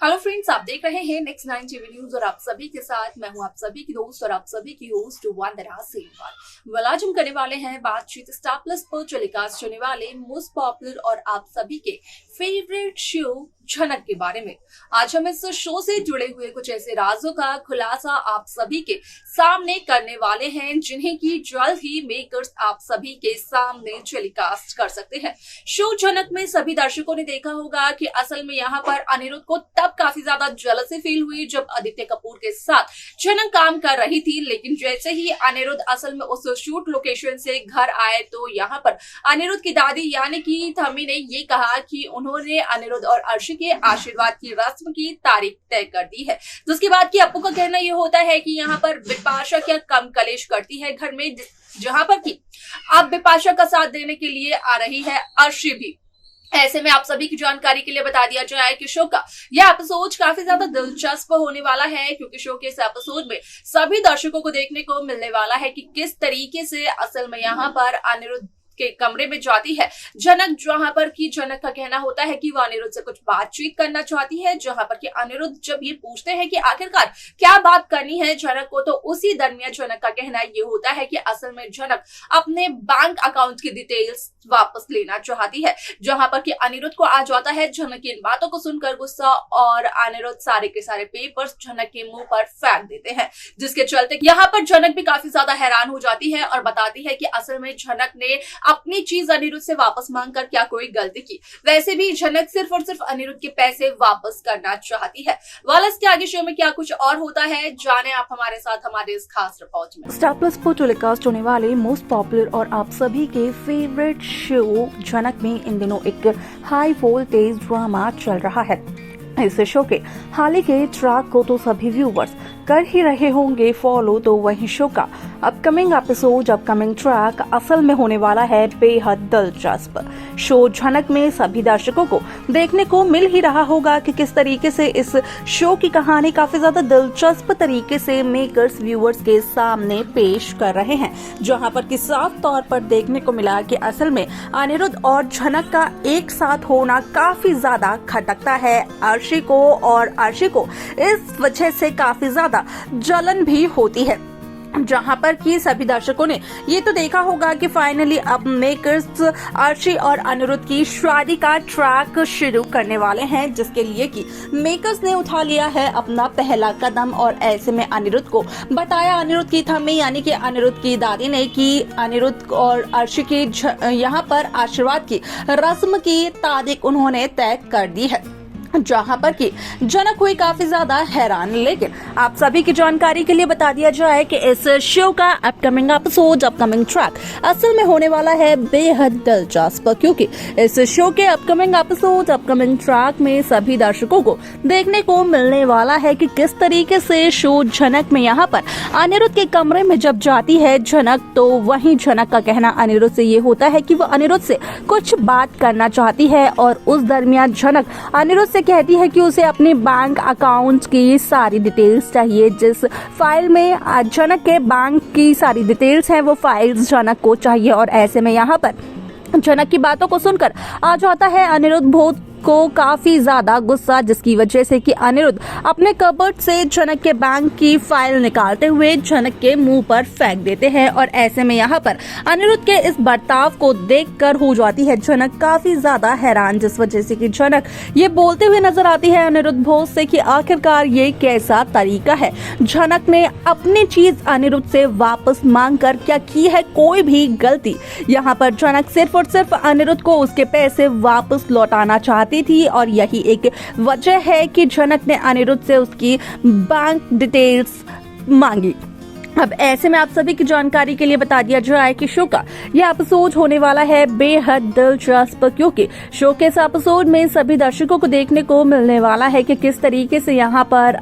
Hello friends, आप देख रहे हैं नेक्स्ट 9 टीवी न्यूज और आप सभी के साथ मैं हूं आप सभी की दोस्त और आप सभी की होस्ट वंदना सेनवाल। आज हम करने वाले हैं बातचीत स्टार प्लस पर टेलीकास्ट होने वाले मोस्ट पॉपुलर और आप सभी के फेवरेट शो झनक के बारे में। आज हम इस शो से जुड़े हुए कुछ ऐसे राजों का खुलासा आप सभी के सामने करने वाले हैं जिन्हें की जल्द ही मेकर्स आप सभी के सामने टेलीकास्ट कर सकते हैं। शो झनक में सभी दर्शकों ने देखा होगा कि असल में यहाँ पर अनिरुद्ध को तब काफी ज्यादा जेलसी फील हुई जब आदित्य कपूर के साथ झनक काम कर रही थी, लेकिन जैसे ही अनिरुद्ध असल में उस शूट लोकेशन से घर आए तो यहाँ पर अनिरुद्ध की दादी यानी कि थमी ने ये कहा कि उन्होंने अनिरुद्ध और अर्शी के आशीर्वाद की रस्म की तारीख तय कर दी है। जिसके बाद की अप्पू का कहना यह होता है कि यहाँ पर बिपाशा क्या कम कलेश करती है घर में, जहां पर की अब बिपाशा का साथ देने के लिए आ रही है अर्शी भी। ऐसे में आप सभी की जानकारी के लिए बता दिया जाए कि शो का यह एपिसोड काफी ज्यादा दिलचस्प होने वाला है, क्योंकि शो के इस एपिसोड में सभी दर्शकों को देखने को मिलने वाला है कि किस तरीके से असल में यहाँ पर अनिरुद्ध के कमरे में जाती है झनक, जहां पर की झनक का कहना होता है कि वो अनिरुद्ध से कुछ बातचीत करना चाहती है, जहां पर कि अनिरुद्ध जब ये पूछते हैं कि आखिरकार क्या बात करनी है झनक को, तो उसी दरमियान झनक का कहना ये होता है कि असल में झनक अपने बैंक अकाउंट की डिटेल्स वापस लेना चाहती है, जहां पर कि अनिरुद्ध को आ जाता है झनक की इन बातों को सुनकर गुस्सा और अनिरुद्ध सारे के सारे पेपर्स झनक के मुंह पर फेंक देते हैं, जिसके चलते यहाँ पर झनक भी काफी ज्यादा हैरान हो जाती है और बताती है कि असल में झनक ने अपनी चीज अनिरुद्ध से वापस मांगकर क्या कोई गलती की। वैसे भी झनक सिर्फ और सिर्फ अनिरुद्ध के पैसे वापस करना चाहती है। वालस के आगे शो में क्या कुछ और होता है जाने आप हमारे साथ हमारे इस खास रिपोर्ट में। स्टार प्लस पर टेलीकास्ट होने वाले मोस्ट पॉपुलर और आप सभी के फेवरेट शो झनक में इन दिनों एक हाई वोल्टेज ड्रामा चल रहा है। इस शो के हाल ही के ट्रैक को तो सभी व्यूवर्स कर ही रहे होंगे फॉलो, तो वही शो का अपकमिंग एपिसोड अपकमिंग ट्रैक असल में होने वाला है बेहद दिलचस्प। शो झनक में सभी दर्शकों को देखने को मिल ही रहा होगा कि किस तरीके से इस शो की कहानी काफी ज्यादा दिलचस्प तरीके से मेकर्स व्यूवर्स के सामने पेश कर रहे हैं, जहां पर कि साफ तौर पर देखने को मिला कि असल में अनिरुद्ध और झनक का एक साथ होना काफी ज्यादा खटकता है अर्शी को, और अर्शी को इस वजह से काफी ज्यादा जलन भी होती है, जहां पर कि सभी दर्शकों ने ये तो देखा होगा कि फाइनली अब मेकर्स अर्शी और अनिरुद्ध की शादी का ट्रैक शुरू करने वाले हैं, जिसके लिए कि मेकर्स ने उठा लिया है अपना पहला कदम। और ऐसे में अनिरुद्ध को बताया, अनिरुद्ध की थमी यानी कि अनिरुद्ध की दादी ने कि अनिरुद्ध और अर्शी की यहाँ पर आशीर्वाद की रस्म की तारीख उन्होंने तय कर दी है, जहां पर कि झनक हुई काफी ज्यादा हैरान। लेकिन आप सभी की जानकारी के लिए बता दिया जाए कि इस शो का अपकमिंग एपिसोड अपकमिंग ट्रैक असल में होने वाला है बेहद दिलचस्प, क्योंकि इस शो के अपकमिंग एपिसोड अपकमिंग ट्रैक में सभी दर्शकों को देखने को मिलने वाला है कि किस तरीके से शो झनक में यहाँ पर अनिरुद्ध के कमरे में जब जाती है झनक, तो वहीं झनक का कहना अनिरुद्ध से ये होता है कि वो अनिरुद्ध से कुछ बात करना चाहती है, और उस दरमियान झनक अनिरुद्ध से कहती है कि उसे अपने बैंक अकाउंट की सारी डिटेल्स चाहिए। जिस फाइल में झनक के बैंक की सारी डिटेल्स हैं वो फाइल्स झनक को चाहिए, और ऐसे में यहाँ पर झनक की बातों को सुनकर आ जाता है अनिरुद्ध बहुत को काफी ज्यादा गुस्सा, जिसकी वजह से कि अनिरुद्ध अपने कबर्ड से झनक के बैंक की फाइल निकालते हुए झनक के मुंह पर फेंक देते हैं। और ऐसे में यहाँ पर अनिरुद्ध के इस बर्ताव को देखकर हो जाती है झनक काफी ज्यादा हैरान, जिस वजह से कि झनक ये बोलते हुए नजर आती है अनिरुद्ध भोज से कि आखिरकार ये कैसा तरीका है, झनक ने अपनी चीज अनिरुद्ध से वापस मांग कर क्या की है कोई भी गलती। यहाँ पर झनक सिर्फ और सिर्फ अनिरुद्ध को उसके पैसे वापस लौटाना चाहती थी, और यही एक वजह है कि झनक ने अनिरुद्ध से उसकी बैंक डिटेल्स मांगी। अब ऐसे में आप सभी की जानकारी के लिए बता दिया जाए कि शो का यह एपिसोड होने वाला है बेहद दिलचस्प, क्योंकि शो के इस एपिसोड में सभी दर्शकों को देखने को मिलने वाला है कि किस तरीके से यहाँ पर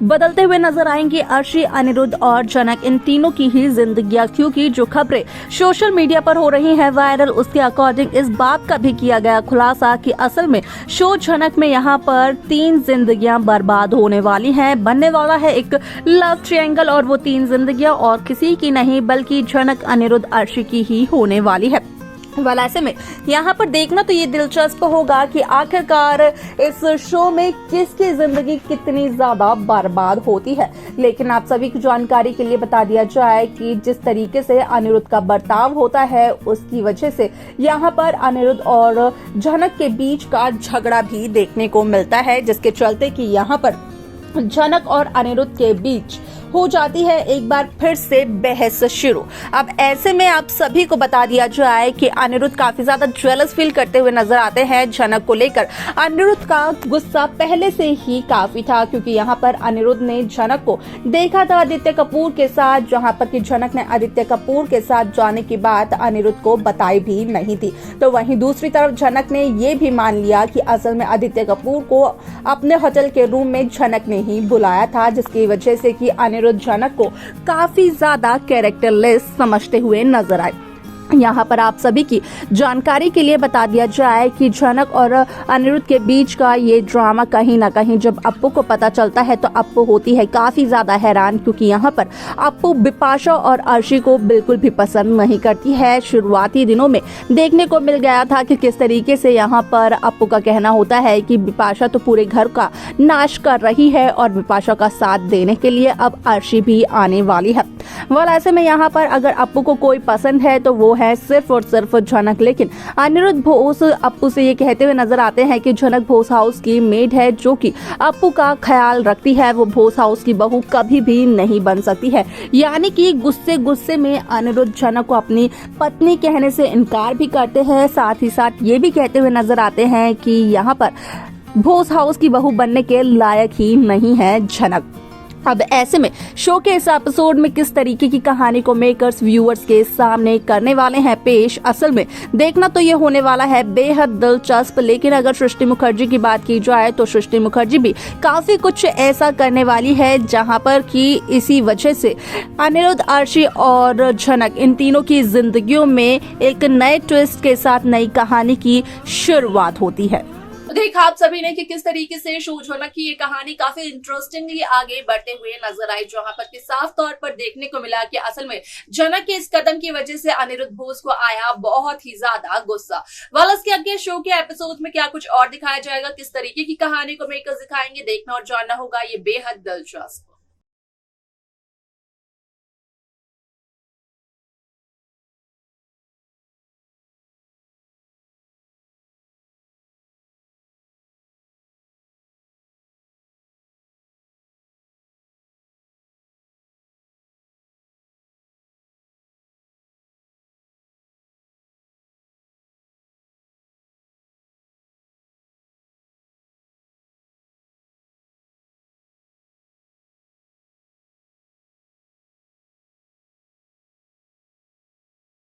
बदलते हुए नजर आएंगे अर्शी, अनिरुद्ध और झनक, इन तीनों की ही जिंदगियां, क्योंकि जो खबरें सोशल मीडिया पर हो रही हैं वायरल, उसके अकॉर्डिंग इस बात का भी किया गया खुलासा कि असल में शो झनक में यहाँ पर 3 जिंदगियां बर्बाद होने वाली हैं, बनने वाला है एक लव ट्रायंगल, और वो 3 जिंदगियां और किसी की नहीं बल्कि झनक, अनिरुद्ध, अर्शी की ही होने वाली है। वाल ऐसे में यहाँ पर देखना तो ये दिलचस्प होगा कि आखिरकार इस शो में किसकी जिंदगी कितनी ज्यादा बर्बाद होती है। लेकिन आप सभी की जानकारी के लिए बता दिया जाए कि जिस तरीके से अनिरुद्ध का बर्ताव होता है उसकी वजह से यहाँ पर अनिरुद्ध और झनक के बीच का झगड़ा भी देखने को मिलता है, जिसके चलते कि यहाँ पर झनक और अनिरुद्ध के बीच हो जाती है एक बार फिर से बहस शुरू। अब ऐसे में आप सभी को बता दिया जाए कि अनिरुद्ध काफी ज्यादा जेलस फील करते हुए नजर आते हैं झनक को लेकर। अनिरुद्ध का गुस्सा पहले से ही काफी था, क्योंकि यहाँ पर अनिरुद्ध ने झनक को देखा था आदित्य कपूर के साथ, जहाँ पर कि झनक ने आदित्य कपूर के साथ जाने की बात अनिरुद्ध को बताई भी नहीं थी। तो वहीं दूसरी तरफ झनक ने ये भी मान लिया कि असल में आदित्य कपूर को अपने होटल के रूम में झनक ने ही बुलाया था, जिसकी वजह से कि अनिरुद्ध झनक को काफी ज्यादा कैरेक्टरलेस समझते हुए नजर आए। यहाँ पर आप सभी की जानकारी के लिए बता दिया जाए कि झनक और अनिरुद्ध के बीच का ये ड्रामा कहीं ना कहीं जब अप्पू को पता चलता है तो अप्पू होती है काफी ज्यादा हैरान, क्योंकि यहाँ पर अप्पू बिपाशा और अर्शी को बिल्कुल भी पसंद नहीं करती है। शुरुआती दिनों में देखने को मिल गया था कि किस तरीके से यहाँ पर अप्पू का कहना होता है कि बिपाशा तो पूरे घर का नाश कर रही है और बिपाशा का साथ देने के लिए अब अर्शी भी आने वाली है। वाल ऐसे में यहाँ पर अगर अप्पू को कोई पसंद है तो वो है सिर्फ और सिर्फ झनक। लेकिन अनिरुद्ध बोस अप्पू से ये कहते हुए नजर आते हैं कि झनक बोस हाउस की मेड है, जो कि अप्पू का ख्याल रखती है, वो बोस हाउस की बहू कभी भी नहीं बन सकती है। यानी कि गुस्से में अनिरुद्ध झनक को अपनी पत्नी कहने से इनकार भी करते हैं, साथ ही साथ ये भी कहते हुए नजर आते हैं कि यहाँ पर बोस हाउस की बहू बनने के लायक ही नहीं है झनक। अब ऐसे में शो के इस एपिसोड में किस तरीके की कहानी को मेकर्स व्यूअर्स के सामने करने वाले हैं पेश, असल में देखना तो ये होने वाला है बेहद दिलचस्प। लेकिन अगर सृष्टि मुखर्जी की बात की जाए तो सृष्टि मुखर्जी भी काफी कुछ ऐसा करने वाली है, जहां पर कि इसी वजह से अनिरुद्ध, अर्शी और झनक इन तीनों की जिंदगियों में एक नए ट्विस्ट के साथ नई कहानी की शुरुआत होती है। देखा आप सभी ने कि किस तरीके से शो झनक की ये कहानी काफी इंटरेस्टिंगली आगे बढ़ते हुए नजर आई, जहां पर कि साफ तौर पर देखने को मिला कि असल में झनक के इस कदम की वजह से अनिरुद्ध बोस को आया बहुत ही ज्यादा गुस्सा। वाल इसके आगे शो के एपिसोड में क्या कुछ और दिखाया जाएगा, किस तरीके की कहानी को मेकर्स दिखाएंगे, देखना और जानना होगा ये बेहद दिलचस्प।